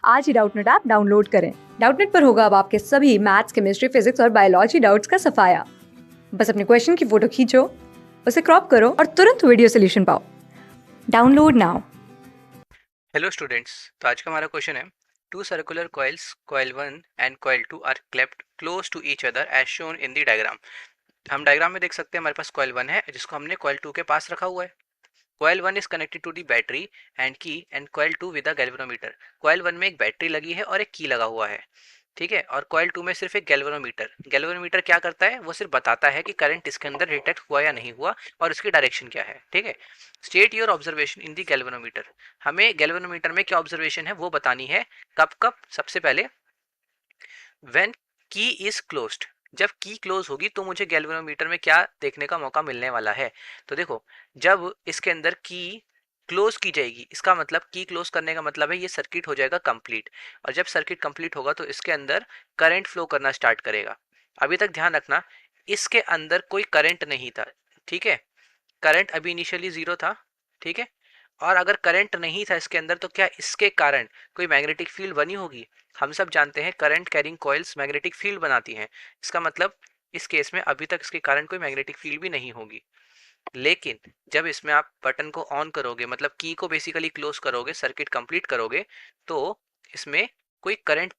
आज ही Doubtnut app download करें। Doubtnut पर होगा अब आपके सभी मैथ्स, केमिस्ट्री, फिजिक्स और बायोलॉजी डाउट्स का सफाया। बस अपने क्वेश्चन की फोटो खींचो, उसे क्रॉप करो और तुरंत वीडियो सोल्यूशन पाओ। Download now. हेलो स्टूडेंट्स, तो आज का हमारा क्वेश्चन है two circular coils coil-1 and coil-2 are kept close to each other as shown in the diagram. हम डायग्राम में देख सकते हैं हमारे पास coil-1 है जिसको हमने coil-2 के पास रखा हुआ है। coil-1 is connected to the battery and key and coil-2 with a galvanometer. coil-1 में एक बैटरी लगी है और एक की लगा हुआ है, ठीक है। और coil-2 में सिर्फ एक गैल्वेनोमीटर क्या करता है, वो सिर्फ बताता है कि करंट इसके अंदर डिटेक्ट हुआ या नहीं हुआ और इसकी डायरेक्शन क्या है, ठीक है। State your observation in the galvanometer. हमें गैल्वेनोमीटर में क्या ऑब्जर्वेशन है वो बतानी है। कब कब? सबसे पहले व्हेन की इज क्लोज्ड, जब की क्लोज होगी तो मुझे गैल्वेनोमीटर में क्या देखने का मौका मिलने वाला है। तो देखो, जब इसके अंदर की क्लोज की जाएगी, इसका मतलब की क्लोज करने का मतलब है ये सर्किट हो जाएगा कंप्लीट। और जब सर्किट कंप्लीट होगा तो इसके अंदर करंट फ्लो करना स्टार्ट करेगा। अभी तक ध्यान रखना, इसके अंदर कोई करंट नहीं था, ठीक है। करंट अभी इनिशियली जीरो था, ठीक है। और अगर करंट नहीं था इसके अंदर तो क्या इसके कारण कोई मैग्नेटिक फील्ड बनी होगी? हम सब जानते हैं current carrying coils magnetic field बनाती हैं। इसका मतलब इस केस में अभी तक इसके कारण कोई मैग्नेटिक फील्ड भी नहीं होगी। लेकिन जब इसमें आप बटन को ऑन करोगे, मतलब की को बेसिकली क्लोज करोगे, सर्किट कंप्लीट करोगे, तो इसमें कोई करंट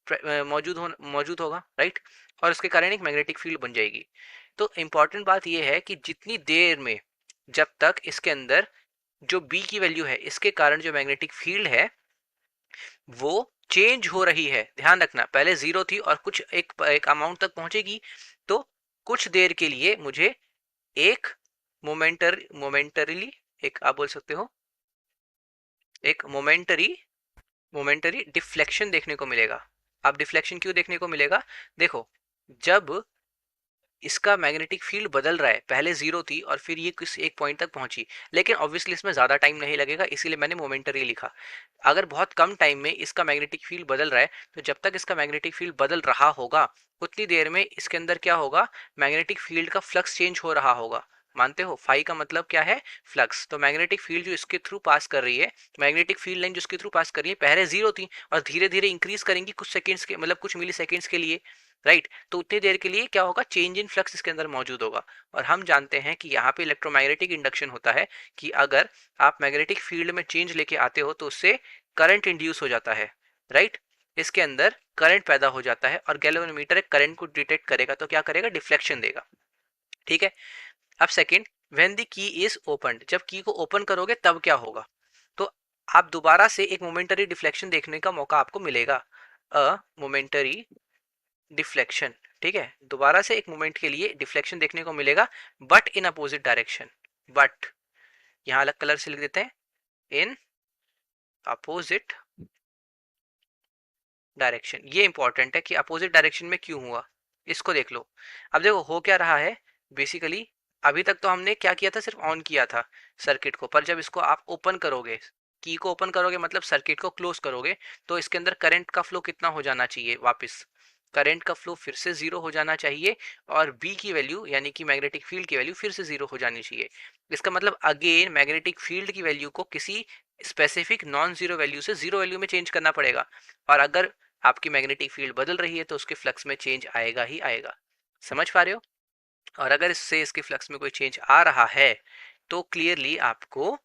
मौजूद होगा, राइट। और उसके कारण एक मैग्नेटिक फील्ड बन जाएगी। तो इंपॉर्टेंट बात यह है कि जितनी देर में, जब तक इसके अंदर जो बी की वैल्यू है, इसके कारण जो मैग्नेटिक फील्ड है वो चेंज हो रही है, ध्यान रखना, पहले जीरो थी और कुछ एक अमाउंट तक पहुंचेगी, तो कुछ देर के लिए मुझे एक मोमेंटरीली, एक आप बोल सकते हो एक मोमेंटरी डिफ्लेक्शन देखने को मिलेगा। अब डिफ्लेक्शन क्यों देखने को मिलेगा? देखो, जब इसका मैग्नेटिक फील्ड बदल रहा है, पहले जीरो थी और फिर ये किस एक पॉइंट तक पहुंची, लेकिन ऑब्वियसली इसमें ज्यादा टाइम नहीं लगेगा, इसीलिए मैंने मोमेंटरी लिखा। अगर बहुत कम टाइम में इसका मैग्नेटिक फील्ड बदल रहा है, तो जब तक इसका मैग्नेटिक फील्ड बदल रहा होगा उतनी देर में इसके अंदर क्या होगा, मैग्नेटिक फील्ड का फ्लक्स चेंज हो रहा होगा। मानते हो? फाई का मतलब क्या है? फ्लक्स। तो मैग्नेटिक फील्ड जो इसके थ्रू पास कर रही है, मैग्नेटिक फील्ड लाइन जो इसके थ्रू पास कर रही है, पहले जीरो थी और धीरे धीरे इंक्रीज करेंगी कुछ सेकंड्स के, मतलब कुछ मिली सेकंड्स के लिए, राइट। तो उतनी देर के लिए क्या होगा, चेंज इन फ्लक्स इसके अंदर मौजूद होगा। और हम जानते हैं कि यहाँ पे इलेक्ट्रोमैग्नेटिक इंडक्शन होता है कि अगर आप मैग्नेटिक फील्ड में चेंज लेके आते हो तो उससे करंट इंड्यूस हो जाता है, राइट। इसके अंदर करंट पैदा हो जाता है और गैल्वेनोमीटर करंट को डिटेक्ट करेगा तो क्या करेगा, डिफ्लेक्शन देगा, ठीक है। अब second, when the key is opened, जब की को ओपन करोगे तब क्या होगा, तो आप दोबारा से एक मोमेंटरी डिफ्लेक्शन देखने का मौका आपको मिलेगा, अ मोमेंटरी डिफ्लेक्शन, ठीक है। दोबारा से एक मोमेंट के लिए डिफ्लेक्शन देखने को मिलेगा, but in opposite direction. But यहां अलग कलर से लिख देते हैं, इन अपोजिट डायरेक्शन। ये इंपॉर्टेंट है कि अपोजिट डायरेक्शन में क्यों हुआ, इसको देख लो। अब देखो हो क्या रहा है बेसिकली, अभी तक तो हमने क्या किया था, सिर्फ ऑन किया था सर्किट को, पर जब इसको आप ओपन करोगे, की को ओपन करोगे मतलब सर्किट को क्लोज करोगे, तो इसके अंदर करंट का फ्लो कितना हो जाना चाहिए, वापस करंट का फ्लो फिर से जीरो हो जाना चाहिए और बी की वैल्यू यानी कि मैग्नेटिक फील्ड की वैल्यू फिर से जीरो हो जानी चाहिए। इसका मतलब अगेन मैग्नेटिक फील्ड की वैल्यू को किसी स्पेसिफिक नॉन जीरो वैल्यू से जीरो वैल्यू में चेंज करना पड़ेगा। और अगर आपकी मैग्नेटिक फील्ड बदल रही है तो उसके फ्लक्स में चेंज आएगा ही आएगा। समझ पा रहे हो? और अगर इससे इसके फ्लक्स में कोई चेंज आ रहा है तो क्लियरली आपको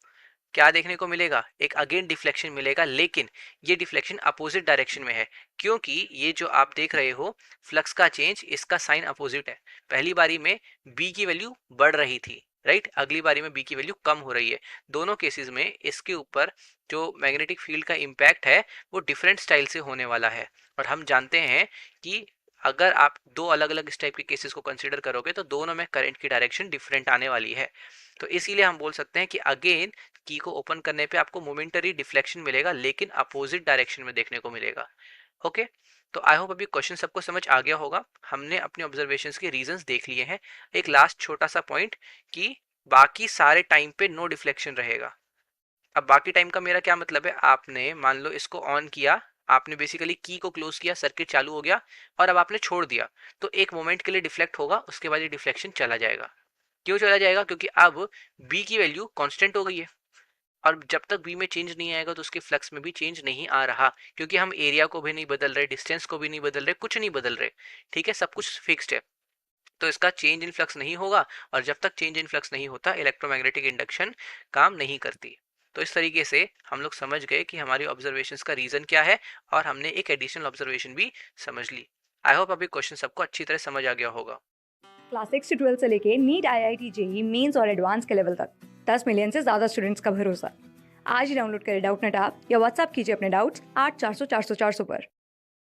क्या देखने को मिलेगा, एक अगेन डिफ्लेक्शन मिलेगा, लेकिन ये डिफ्लेक्शन अपोजिट डायरेक्शन में है, क्योंकि ये जो आप देख रहे हो फ्लक्स का चेंज, इसका साइन अपोजिट है। पहली बारी में बी की वैल्यू बढ़ रही थी, राइट, अगली बारी में बी की वैल्यू कम हो रही है। दोनों केसेस में इसके ऊपर जो मैग्नेटिक फील्ड का इम्पैक्ट है वो डिफरेंट स्टाइल से होने वाला है। और हम जानते हैं कि अगर आप दो अलग अलग इस टाइप के केसेस को कंसिडर करोगे तो दोनों में करंट की डायरेक्शन डिफरेंट आने वाली है। तो इसीलिए हम बोल सकते हैं कि अगेन की को ओपन करने पे आपको मोमेंटरी डिफ्लेक्शन मिलेगा, लेकिन अपोजिट डायरेक्शन में देखने को मिलेगा। ओके, तो आई होप अभी क्वेश्चन सबको समझ आ गया होगा। हमने अपने ऑब्जर्वेशंस के रीजंस देख लिए हैं। एक लास्ट छोटा सा पॉइंट कि बाकी सारे टाइम पे नो डिफ्लेक्शन रहेगा। अब बाकी टाइम का मेरा क्या मतलब है, आपने मान लो इसको ऑन किया, आपने बेसिकली की को क्लोज किया, सर्किट चालू हो गया और अब आपने छोड़ दिया, तो एक मोमेंट के लिए डिफ्लेक्ट होगा, उसके बाद ये डिफ्लेक्शन चला जाएगा। क्यों चला जाएगा? क्योंकि अब बी की वैल्यू कांस्टेंट हो गई है, और जब तक बी में चेंज नहीं आएगा तो उसके फ्लक्स में भी चेंज नहीं आ रहा, क्योंकि हम एरिया को भी नहीं बदल रहे, डिस्टेंस को भी नहीं बदल रहे, कुछ नहीं बदल रहे। ठीक है, सब कुछ फिक्स्ड है। तो इसका चेंज इन फ्लक्स नहीं होगा, और जब तक चेंज इन फ्लक्स नहीं होता इलेक्ट्रोमैग्नेटिक इंडक्शन काम नहीं करती। तो इस तरीके से हम लोग समझ गए कि हमारी ऑब्जर्वेशंस का रीजन क्या है, और हमने एक एडिशनल ऑब्जर्वेशन भी समझ ली। आई होप अभी क्वेश्चन सबको अच्छी तरह समझ आ गया होगा। क्लास 6 से 12 से लेके नीट, IIT, जेई मेंस और एडवांस के लेवल तक 10 मिलियन से ज्यादा स्टूडेंट्स का भरोसा। आज ही डाउनलोड करें डाउटनेट ऐप या व्हाट्सएप कीजिए अपने डाउट्स 8400 400 400 पर।